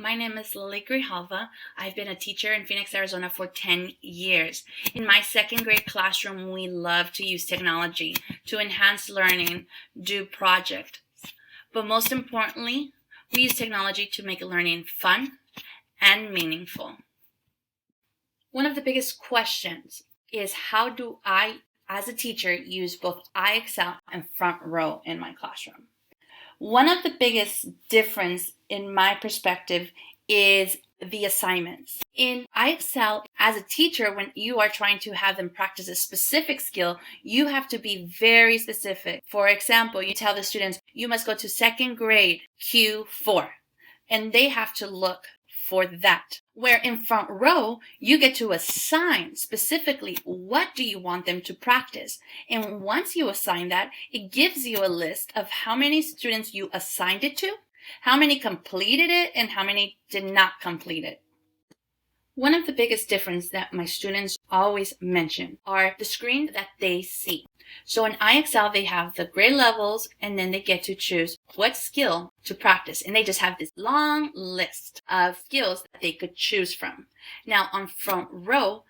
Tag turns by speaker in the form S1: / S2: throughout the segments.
S1: my name is Lily Grijalva. I've been a teacher in Phoenix, Arizona for 10 years. In my second grade classroom, we love to use technology to enhance learning, do projects. But most importantly, we use technology to make learning fun and meaningful. One of the biggest questions is, how do I, as a teacher, use both IXL and front row in my classroom? One of the biggest difference in my perspective is the assignments. In IXL, as a teacher, when you are trying to have them practice a specific skill, you have to be very specific. For example, you tell the students, you must go to second grade Q4, and they have to look for that. Where in front row, you get to assign specifically what do you want them to practice. And once you assign that, it gives you a list of how many students you assigned it to, how many completed it, and how many did not complete it. One of the biggest differences that my students always mention are the screen that they see. So in IXL, they have the grade levels, and then they get to choose what skill to practice. And they just have this long list of skills that they could choose from. Now on front row,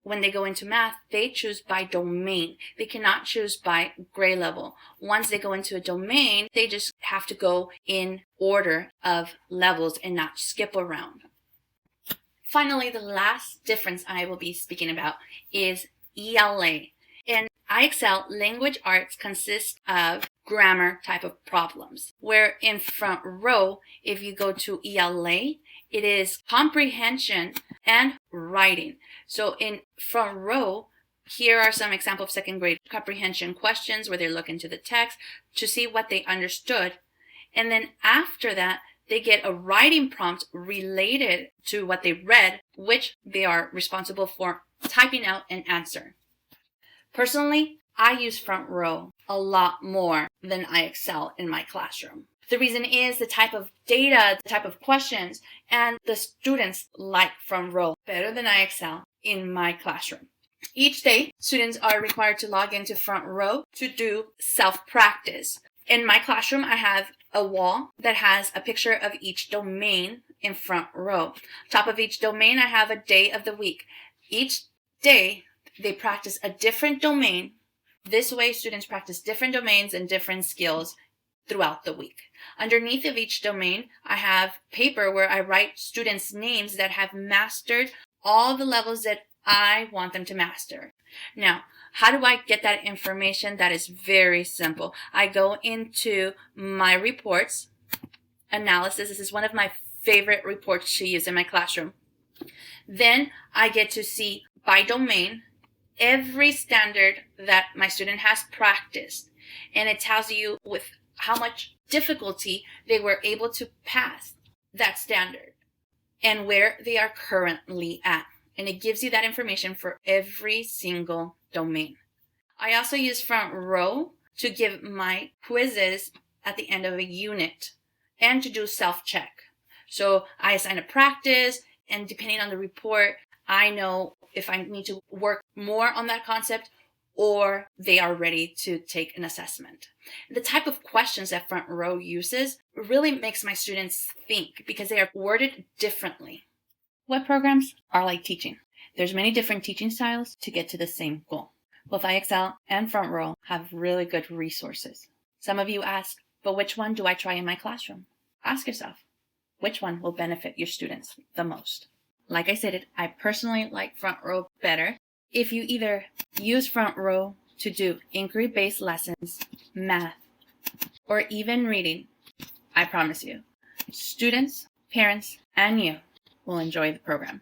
S1: when they go into math, they choose by domain. They cannot choose by grade level. Once they go into a domain, they just have to go in order of levels and not skip around. Finally, the last difference I will be speaking about is ELA. In IXL, language arts consist of grammar type of problems, where in front row, if you go to ELA, it is comprehension and writing. So in front row, here are some example of second grade comprehension questions where they look into the text to see what they understood. And then after that, they get a writing prompt related to what they read, which they are responsible for typing out an answer. Personally, I use front row a lot more than IXL in my classroom. The reason is the type of data, the type of questions, and the students like front row better than IXL in my classroom. Each day, students are required to log into front row to do self-practice. In my classroom, I have a wall that has a picture of each domain in front row. Top of each domain, I have a day of the week. Each day, they practice a different domain. This way, students practice different domains and different skills throughout the week. Underneath of each domain, I have paper where I write students' names that have mastered all the levels that I want them to master. Now, how do I get that information? That is very simple. I go into my reports analysis. This is one of my favorite reports to use in my classroom. Then I get to see by domain every standard that my student has practiced. And it tells you with how much difficulty they were able to pass that standard and where they are currently at. And it gives you that information for every single domain. I also use front row to give my quizzes at the end of a unit and to do self-check. So I assign a practice, and depending on the report, I know if I need to work more on that concept or they are ready to take an assessment. The type of questions that front row uses really makes my students think because they are worded differently. Web programs are like teaching. There's many different teaching styles to get to the same goal. Both IXL and front row have really good resources. Some of you ask, but which one do I try in my classroom? Ask yourself, which one will benefit your students the most? Like I said, I personally like front row better. If you either use front row to do inquiry-based lessons, math, or even reading, I promise you, students, parents, and you will enjoy the program.